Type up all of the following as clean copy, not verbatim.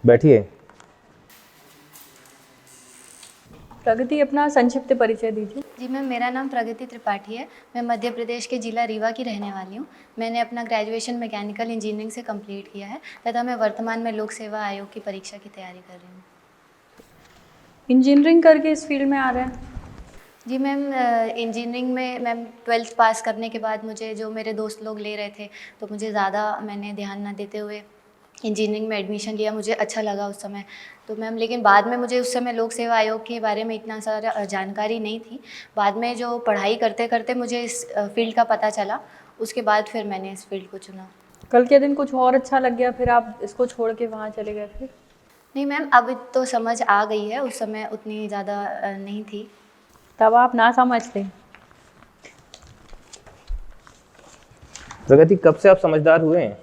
बैठिए। प्रगति, अपना संक्षिप्त परिचय दीजिए। जी मैम, मेरा नाम प्रगति त्रिपाठी है। मैं मध्य प्रदेश के ज़िला रीवा की रहने वाली हूँ। मैंने अपना ग्रेजुएशन मैकेनिकल इंजीनियरिंग से कंप्लीट किया है तथा मैं वर्तमान में लोक सेवा आयोग की परीक्षा की तैयारी कर रही हूँ। इंजीनियरिंग करके इस फील्ड में आ रहे हैं? जी मैम, इंजीनियरिंग में मैम 12th पास करने के बाद मुझे जो मेरे दोस्त लोग ले रहे थे तो मुझे ज़्यादा मैंने ध्यान ना देते हुए इंजीनियरिंग में एडमिशन लिया। मुझे अच्छा लगा उस समय तो मैम, लेकिन बाद में मुझे उस समय लोक सेवा आयोग के बारे में इतना सारा जानकारी नहीं थी। बाद में जो पढ़ाई करते करते मुझे इस फील्ड का पता चला, उसके बाद फिर मैंने इस फील्ड को चुना। कल के दिन कुछ और अच्छा लग गया, फिर आप इसको छोड़ के वहाँ चले गए फिर? नहीं मैम, अब तो समझ आ गई है, उस समय उतनी ज़्यादा नहीं थी। तब आप ना समझते? प्रगति, कब से आप समझदार हुए हैं?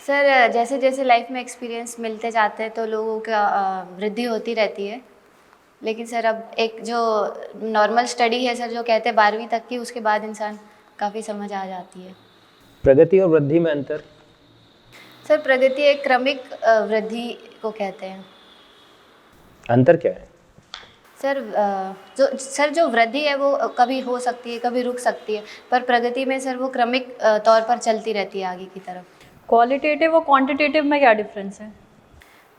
सर, जैसे जैसे लाइफ में एक्सपीरियंस मिलते जाते हैं तो लोगों का वृद्धि होती रहती है। लेकिन सर, अब एक जो नॉर्मल स्टडी है सर, जो कहते हैं 12वीं तक की, उसके बाद इंसान काफ़ी समझ आ जाती है। प्रगति और वृद्धि में अंतर? सर, प्रगति एक क्रमिक वृद्धि को कहते हैं। अंतर क्या है? जो वृद्धि है वो कभी हो सकती है, कभी रुक सकती है, पर प्रगति में सर वो क्रमिक तौर पर चलती रहती है आगे की तरफ। क्वालिटेटिव और क्वांटिटेटिव में क्या डिफरेंस है?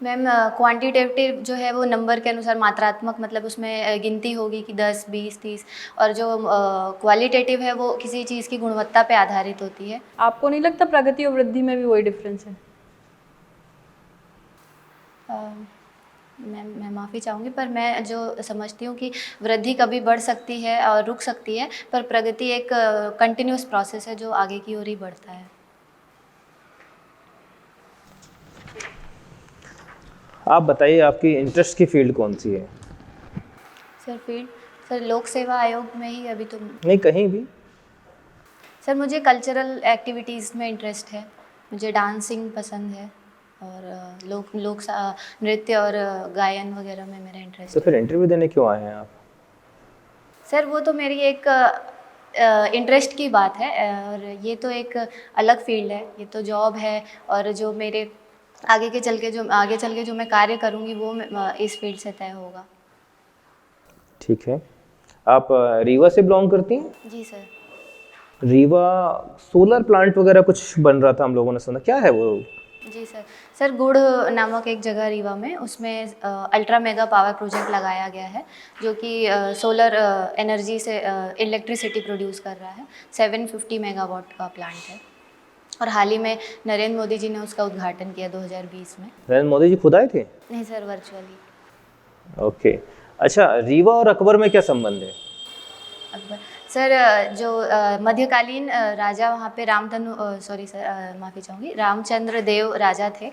मैम, क्वांटिटेटिव जो है वो नंबर के अनुसार मात्रात्मक, मतलब उसमें गिनती होगी कि 10, 20, 30, और जो क्वालिटेटिव है वो किसी चीज़ की गुणवत्ता पे आधारित होती है। आपको नहीं लगता प्रगति और वृद्धि में भी वही डिफरेंस है? मैं माफ़ी चाहूँगी, पर मैं जो समझती हूँ कि वृद्धि कभी बढ़ सकती है और रुक सकती है, पर प्रगति एक कंटिन्यूस प्रोसेस है जो आगे की ओर ही बढ़ता है। आप बताइए, आपकी इंटरेस्ट की फील्ड कौन सी है? सर लोक सेवा आयोग में ही अभी तो। नहीं, कहीं भी। सर, मुझे कल्चरल एक्टिविटीज़ में इंटरेस्ट है। मुझे डांसिंग पसंद है और नृत्य और गायन वगैरह में मेरा इंटरेस्ट तो है। फिर इंटरव्यू देने क्यों आए हैं आप? सर, वो तो मेरी एक इंटरेस्ट की बात है, और ये तो एक अलग फील्ड है, ये तो जॉब है, और जो मेरे आगे चल के जो मैं कार्य करूँगी वो इस फील्ड से तय होगा। ठीक है। आप रीवा से बिलोंग करती हैं? जी सर। रीवा सोलर प्लांट वगैरह कुछ बन रहा था, हम लोगों ने सुना, क्या है वो? जी सर, गुड़ नामक एक जगह रीवा में, उसमें अल्ट्रा मेगा पावर प्रोजेक्ट लगाया गया है जो कि सोलर एनर्जी से इलेक्ट्रिसिटी प्रोड्यूस कर रहा है। 750 मेगावाट का प्लांट है, और हाल ही में नरेंद्र मोदी जी ने उसका उद्घाटन किया 2020 में। नरेंद्र मोदी जी खुद आए थे? नहीं सर, वर्चुअली। ओके। अच्छा, रीवा और अकबर में क्या संबंध है? अकबर सर, जो मध्यकालीन राजा वहाँ पे माफ़ी चाहूँगी, रामचंद्र देव राजा थे।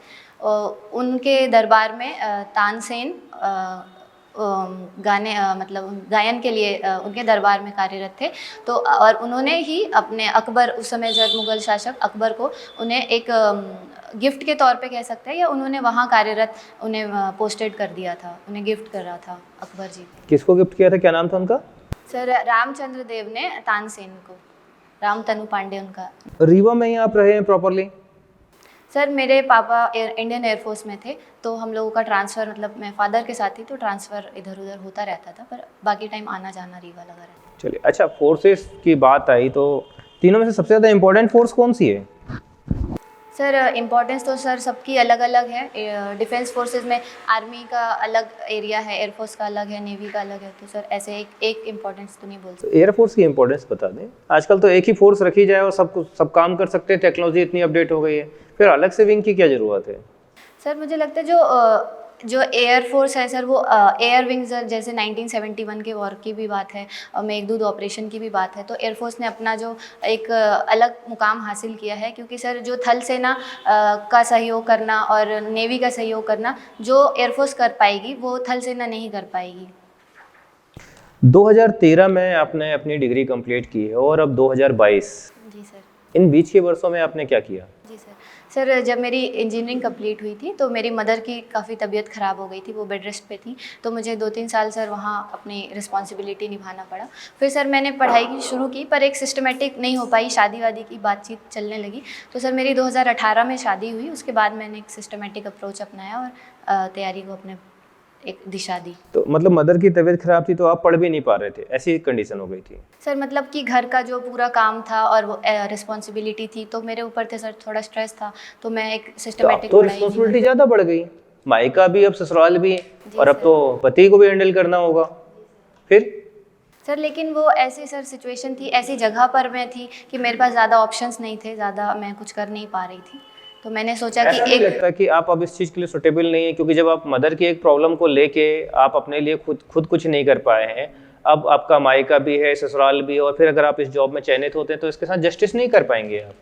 उनके दरबार में तानसेन गायन के लिए उनके दरबार में कार्यरत थे। तो और उन्होंने ही अपने अकबर, उस समय जब मुग़ल शासक अकबर को, उन्हें एक गिफ्ट के तौर पे कह सकते हैं, या उन्होंने वहाँ कार्यरत उन्हें पोस्टेड कर दिया था, उन्हें गिफ्ट कर रहा था अकबर जी। किसको गिफ्ट किया था, क्या नाम था उनका? सर, रामचंद्र देव ने तानसेन को, रामतनु पांडे उनका। रीवा में ही आप रहे हैं प्रॉपरली? सर, मेरे पापा इंडियन एयरफोर्स में थे, तो हम लोगों का ट्रांसफ़र, मतलब मैं फादर के साथ थी तो ट्रांसफ़र इधर उधर होता रहता था, पर बाकी टाइम आना जाना रीवा लगा रहता। चलिए, अच्छा, फोर्सेस की बात आई तो तीनों में से सबसे ज़्यादा इम्पोर्टेंट फोर्स कौन सी है? सर, इम्पोर्टेंस तो सर सबकी अलग अलग है। डिफेंस फोर्सेस में आर्मी का अलग एरिया है, एयरफोर्स का अलग है, नेवी का अलग है, तो सर ऐसे एक इम्पोर्टेंस तो नहीं बोल सकते। एयरफोर्स की इम्पोर्टेंस बता दें। आजकल तो एक ही फोर्स रखी जाए और सब काम कर सकते हैं, टेक्नोलॉजी इतनी अपडेट हो गई है, फिर अलग से विंग की क्या ज़रूरत है? सर, मुझे लगता है जो एयरफोर्स है सर, वो एयर विंग्स, जैसे 1971 के वॉर की भी बात है, मेघदूत ऑपरेशन की भी बात है, तो एयरफोर्स ने अपना जो एक अलग मुकाम हासिल किया है, क्योंकि सर जो थल सेना का सहयोग करना और नेवी का सहयोग करना जो एयरफोर्स कर पाएगी, वो थल सेना नहीं कर पाएगी। 2013 में आपने अपनी डिग्री कंप्लीट की है और अब 2022। जी सर। इन बीच के वर्षों में आपने क्या किया? जी सर, सर जब मेरी इंजीनियरिंग कंप्लीट हुई थी तो मेरी मदर की काफ़ी तबीयत ख़राब हो गई थी, वो बेड रेस्ट पे थी, तो मुझे 2-3 साल सर वहाँ अपनी रिस्पॉन्सिबिलिटी निभाना पड़ा। फिर सर मैंने पढ़ाई की शुरू की, पर एक सिस्टमेटिक नहीं हो पाई, शादी वादी की बातचीत चलने लगी। तो सर मेरी 2018 में शादी हुई, उसके बाद मैंने एक सिस्टमेटिक अप्रोच अपनाया और तैयारी को अपने एक दिशा दी। तो मतलब मदर की तबीयत खराब थी तो आप पढ़ भी नहीं पा रहे थे, ऐसी कंडीशन हो गई थी? सर मतलब कि घर का जो पूरा काम था और वो रिस्पॉन्सिबिलिटी थी तो मेरे ऊपर थे सर, थोड़ा स्ट्रेस था, तो मैं एक तो अब सिस्टमेटिक तो पढ़ाई नहीं रिस्पॉन्सिबिलिटी ज़्यादा बढ़ गई, मायका भी अब ससुराल भी, और अब सर। तो पति को भी हैंडल करना होगा फिर। सर लेकिन वो ऐसी सर सिचुएशन थी, ऐसी जगह पर मैं थी कि मेरे पास ज़्यादा ऑप्शंस नहीं थे, ज़्यादा मैं कुछ कर नहीं पा रही थी, तो मैंने सोचा कि ऐसा नहीं एक लगता कि आप अब इस चीज़ के लिए सुटेबल नहीं है, क्योंकि जब आप मदर की एक प्रॉब्लम को लेके आप अपने लिए खुद कुछ नहीं कर पाए हैं, अब आपका मायका भी है, ससुराल भी है, और फिर अगर आप इस जॉब में चयनित होते हैं तो इसके साथ जस्टिस नहीं कर पाएंगे आप?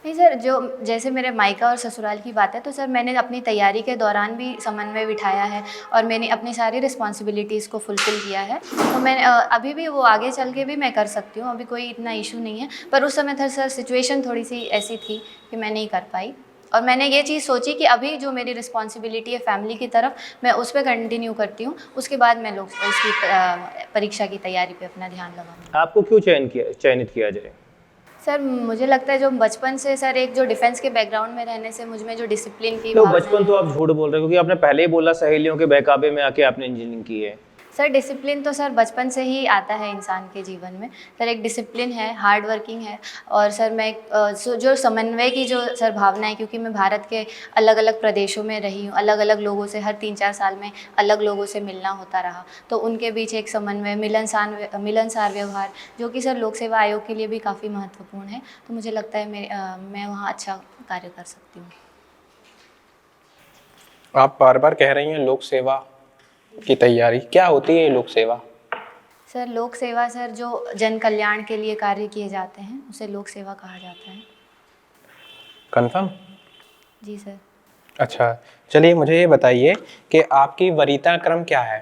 नहीं सर, जो जैसे मेरे मायका और ससुराल की बात है तो सर मैंने अपनी तैयारी के दौरान भी समन्वय बिठाया है और मैंने अपनी सारी रिस्पॉन्सिबिलिटीज़ को फुलफ़िल किया है। तो मैं अभी भी वो आगे चल के भी मैं कर सकती हूँ, अभी कोई इतना इशू नहीं है, पर उस समय था सर सिचुएशन थोड़ी सी ऐसी थी कि मैं नहीं कर पाई। और मैंने ये चीज़ सोची कि अभी जो मेरी रिस्पॉन्सिबिलिटी है फैमिली की तरफ, मैं उस पर कंटिन्यू करती हूँ, उसके बाद मैं लोग इसकी परीक्षा की तैयारी पे अपना ध्यान लगाऊंगी। आपको क्यों चयनित किया जाए? सर मुझे लगता है जो बचपन से सर एक जो डिफेंस के बैकग्राउंड में रहने से मुझ में जो डिसिप्लिन की तो भावना बचपन तो है। आप झूठ बोल रहे हो, क्योंकि आपने पहले ही बोला सहेलियों के बहकावे में आके आपने इंजीनियरिंग की है। सर डिसिप्लिन तो सर बचपन से ही आता है इंसान के जीवन में। सर एक डिसिप्लिन है, हार्ड वर्किंग है, और सर मैं जो समन्वय की जो सर भावना है, क्योंकि मैं भारत के अलग अलग प्रदेशों में रही हूँ, अलग अलग लोगों से हर 3-4 साल में अलग लोगों से मिलना होता रहा, तो उनके बीच एक समन्वय, मिलनसार व्यवहार, जो कि सर लोक सेवा आयोग के लिए भी काफ़ी महत्वपूर्ण है, तो मुझे लगता है मैं वहाँ अच्छा कार्य कर सकती हूँ। आप बार बार कह रही हैं लोक सेवा की तैयारी, क्या होती है ये लोक सेवा? सर लोक सेवा सर जो जन कल्याण के लिए कार्य किए जाते हैं उसे लोक सेवा कहा जाता है। कंफर्म? जी सर। अच्छा, चलिए मुझे ये बताइए कि आपकी वरीयता क्रम क्या है?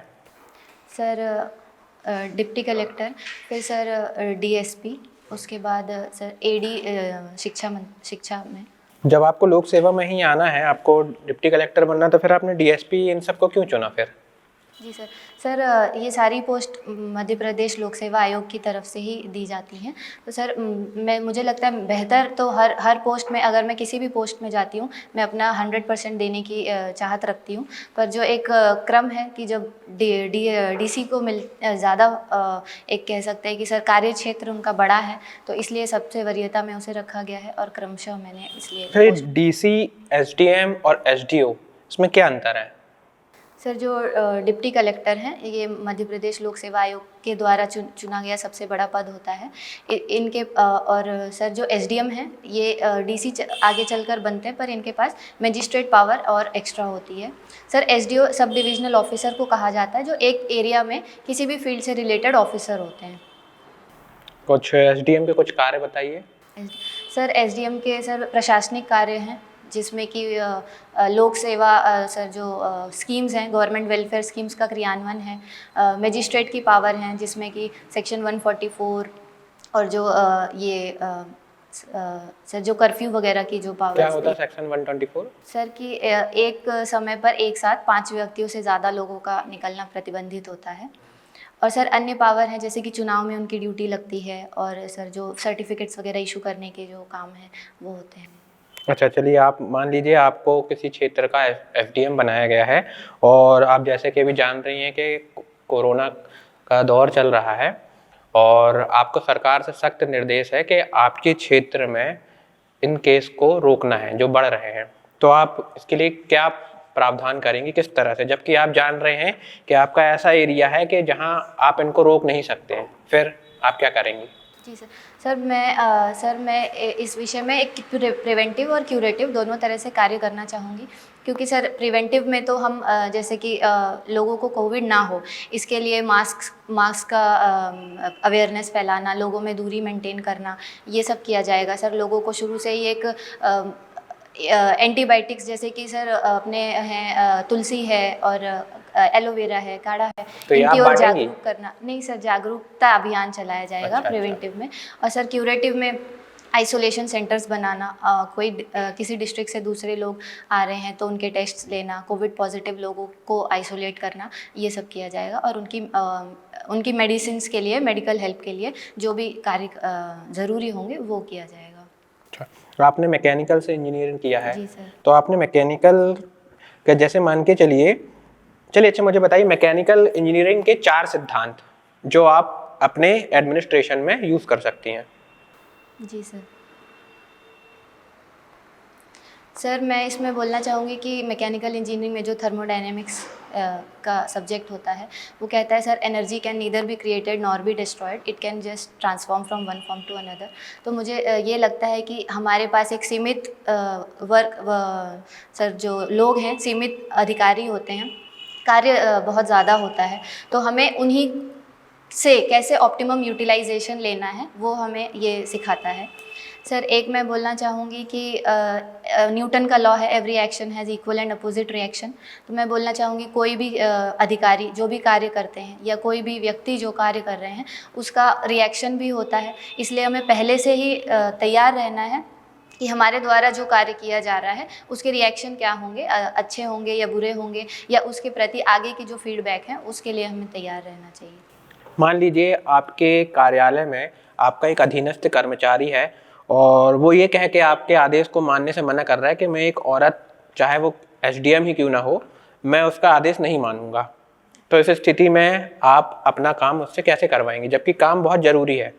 सर डिप्टी कलेक्टर, फिर सर डीएसपी, उसके बाद सर एडी शिक्षा में। जब आपको लोक सेवा में ही आना है, आपको डिप्टी कलेक्टर बनना, तो फिर आपने डीएसपी इन सबको क्यों चुना फिर? जी सर। सर ये सारी पोस्ट मध्य प्रदेश लोक सेवा आयोग की तरफ से ही दी जाती हैं, तो सर मुझे लगता है बेहतर तो हर पोस्ट में, अगर मैं किसी भी पोस्ट में जाती हूँ, मैं अपना 100% देने की चाहत रखती हूँ, पर जो एक क्रम है कि जब डीसी को ज़्यादा एक कह सकते हैं कि सर कार्य क्षेत्र उनका बड़ा है, तो इसलिए सबसे वरीयता में उसे रखा गया है और क्रमशः मैंने इसलिए डीसी, एसडीएम और एसडीओ, इसमें क्या अंतर है? सर जो डिप्टी कलेक्टर हैं, ये मध्य प्रदेश लोक सेवा आयोग के द्वारा चुना गया सबसे बड़ा पद होता है इनके, और सर जो एसडीएम हैं ये डीसी आगे चलकर बनते हैं, पर इनके पास मजिस्ट्रेट पावर और एक्स्ट्रा होती है। Sir SDO sub divisional officer को कहा जाता है, जो एक एरिया में किसी भी फील्ड से रिलेटेड ऑफिसर होते हैं। कुछ एसडीएम के कुछ कार्य बताइए। सर एसडीएम के सर प्रशासनिक कार्य हैं, जिसमें कि लोक सेवा सर जो स्कीम्स हैं, गवर्नमेंट वेलफेयर स्कीम्स का क्रियान्वयन है, मजिस्ट्रेट की पावर हैं, जिसमें कि सेक्शन 144 और जो सर जो कर्फ्यू वगैरह की जो पावर। क्या होता है सेक्शन 124? सर कि एक समय पर एक साथ 5 व्यक्तियों से ज़्यादा लोगों का निकलना प्रतिबंधित होता है। और सर अन्य पावर हैं, जैसे कि चुनाव में उनकी ड्यूटी लगती है, और सर जो सर्टिफिकेट्स वगैरह इशू करने के जो काम हैं वो होते हैं। अच्छा, चलिए आप मान लीजिए आपको किसी क्षेत्र का एसडीएम बनाया गया है, और आप जैसे कि अभी जान रही हैं कि कोरोना का दौर चल रहा है, और आपको सरकार से सख्त निर्देश है कि आपके क्षेत्र में इन केस को रोकना है जो बढ़ रहे हैं, तो आप इसके लिए क्या प्रावधान करेंगे, किस तरह से, जबकि आप जान रहे हैं कि आपका ऐसा एरिया है कि जहां आप इनको रोक नहीं सकते हैं, फिर आप क्या करेंगे? जी सर। सर मैं इस विषय में एक प्रिवेंटिव और क्यूरेटिव दोनों तरह से कार्य करना चाहूँगी, क्योंकि सर प्रिवेंटिव में तो हम जैसे कि लोगों को कोविड ना हो, इसके लिए मास्क का अवेयरनेस फैलाना, लोगों में दूरी मेंटेन करना, ये सब किया जाएगा। सर लोगों को शुरू से ही एक एंटीबायोटिक्स, जैसे कि सर अपने हैं तुलसी है और एलोवेरा है, काढ़ा है, तो इनकी ओर जागरूक करना। नहीं सर, जागरूकता अभियान चलाया जाएगा अच्छा। प्रिवेंटिव में। और सर क्यूरेटिव में आइसोलेशन सेंटर्स बनाना, किसी डिस्ट्रिक्ट से दूसरे लोग आ रहे हैं तो उनके टेस्ट लेना, कोविड पॉजिटिव लोगों को आइसोलेट करना, ये सब किया जाएगा। और उनकी मेडिसिन्स के लिए, मेडिकल हेल्प के लिए जो भी कार्य ज़रूरी होंगे वो किया जाएगा। अच्छा, तो आपने मैकेनिकल से इंजीनियरिंग किया है? जी सर। तो आपने मैकेनिकल का जैसे मान के चलिए, अच्छा मुझे बताइए मैकेनिकल इंजीनियरिंग के 4 सिद्धांत जो आप अपने एडमिनिस्ट्रेशन में यूज़ कर सकती हैं। जी सर। सर मैं इसमें बोलना चाहूँगी कि मैकेनिकल इंजीनियरिंग में जो थर्मोडायनेमिक्स का सब्जेक्ट होता है वो कहता है sir energy can neither be created nor be destroyed, it can just transform from one form to another. तो मुझे ये लगता है कि हमारे पास एक सीमित सर जो लोग हैं, सीमित अधिकारी होते हैं, कार्य बहुत ज़्यादा होता है, तो हमें उन्हीं से कैसे ऑप्टिमम यूटिलाइजेशन लेना है वो हमें ये सिखाता है। सर एक मैं बोलना चाहूँगी कि न्यूटन का लॉ है every action has equal and opposite reaction. तो मैं बोलना चाहूँगी कोई भी अधिकारी जो भी कार्य करते हैं या कोई भी व्यक्ति जो कार्य कर रहे हैं उसका रिएक्शन भी होता है, इसलिए हमें पहले से ही तैयार रहना है कि हमारे द्वारा जो कार्य किया जा रहा है उसके रिएक्शन क्या होंगे, अच्छे होंगे या बुरे होंगे, या उसके प्रति आगे की जो फीडबैक है उसके लिए हमें तैयार रहना चाहिए। मान लीजिए आपके कार्यालय में आपका एक अधीनस्थ कर्मचारी है और वो ये कह के आपके आदेश को मानने से मना कर रहा है कि मैं एक औरत, चाहे वो एसडीएम ही क्यों ना हो, मैं उसका आदेश नहीं मानूंगा, तो इस स्थिति में आप अपना काम उससे कैसे करवाएंगे जबकि काम बहुत ज़रूरी है?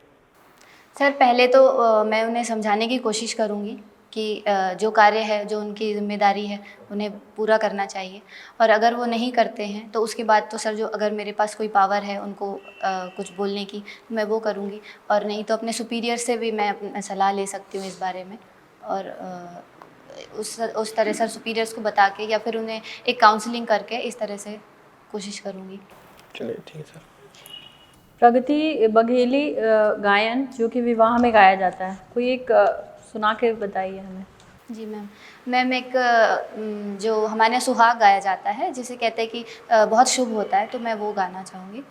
सर पहले तो मैं उन्हें समझाने की कोशिश करूँगी कि जो कार्य है, जो उनकी जिम्मेदारी है उन्हें पूरा करना चाहिए, और अगर वो नहीं करते हैं तो उसके बाद तो सर जो अगर मेरे पास कोई पावर है उनको कुछ बोलने की तो मैं वो करूँगी, और नहीं तो अपने सुपीरियर से भी मैं सलाह ले सकती हूँ इस बारे में, और उस तरह सर सुपीरियर्स को बता के या फिर उन्हें एक काउंसलिंग करके इस तरह से कोशिश करूँगी। चलिए ठीक है सर। प्रगति बघेली गायन जो कि विवाह में गाया जाता है, कोई एक सुना के बताइए हमें। जी मैम एक जो हमारे यहाँ सुहाग गाया जाता है जिसे कहते हैं कि बहुत शुभ होता है, तो मैं वो गाना चाहूँगी।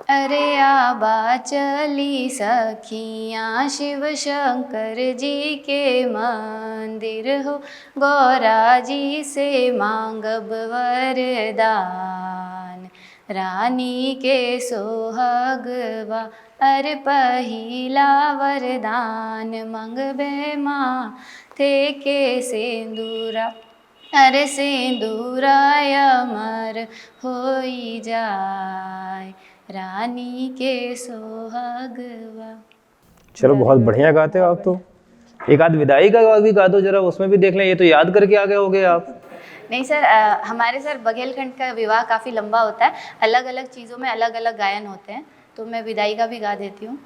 अरे आबा चली सखियाँ शिव शंकर जी के मंदिर हो, गौरा जी से मांगब वरदान, रानी के सोहगवा अरे पहिला वरदान, मंगबे माथे के सिंदूरा अरे सिंदूराय अमर होई जाए, रानी के सोहगवा। चलो बहुत बढ़िया गाते हो आप तो। एक आध विदाई का भी गा दो जरा, उसमें भी देख लें। ये तो याद करके आ गए होगे आप। नहीं सर, हमारे सर बघेलखंड का विवाह काफ़ी लंबा होता है, अलग अलग चीज़ों में अलग अलग गायन होते हैं, तो मैं विदाई का भी गा देती हूँ।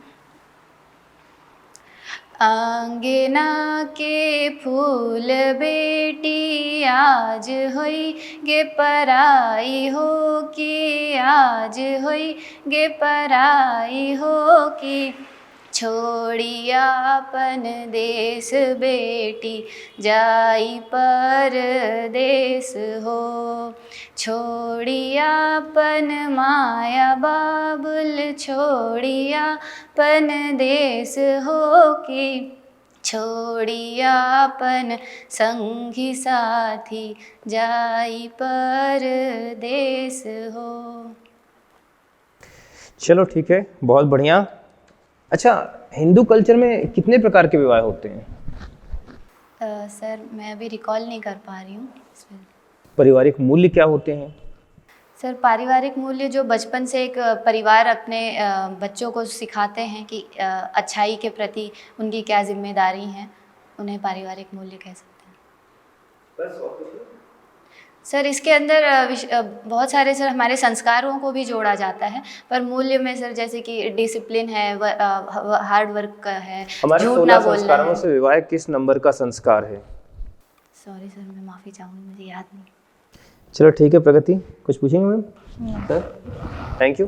आंगना के फूल बेटी आज होई गे पराई हो कि, आज होई गे पराई हो कि, छोड़िया अपन देश बेटी जाई परदेस हो, छोड़िया अपन माया बाबुल छोड़िया अपन देश हो कि, छोड़िया अपन संगी साथी जाई परदेस हो। चलो ठीक है, बहुत बढ़िया। अच्छा, हिंदू कल्चर में कितने प्रकार के विवाह होते हैं? सर मैं अभी रिकॉल नहीं कर पा रही हूँ। पारिवारिक मूल्य क्या होते हैं? सर पारिवारिक मूल्य जो बचपन से एक परिवार अपने बच्चों को सिखाते हैं कि अच्छाई के प्रति उनकी क्या जिम्मेदारी है, उन्हें पारिवारिक मूल्य कह सकते हैं। सर इसके अंदर बहुत सारे सर हमारे संस्कारों को भी जोड़ा जाता है, पर मूल्य में सर जैसे कि डिसिप्लिन है, हार्ड वर्क का है, हमारे 16 संस्कारों से विवाह किस नंबर का संस्कार है? सॉरी सर, मैं माफ़ी चाहूँगी, मुझे याद नहीं। चलो ठीक है प्रगति, कुछ पूछेंगे मैम? Sir thank you.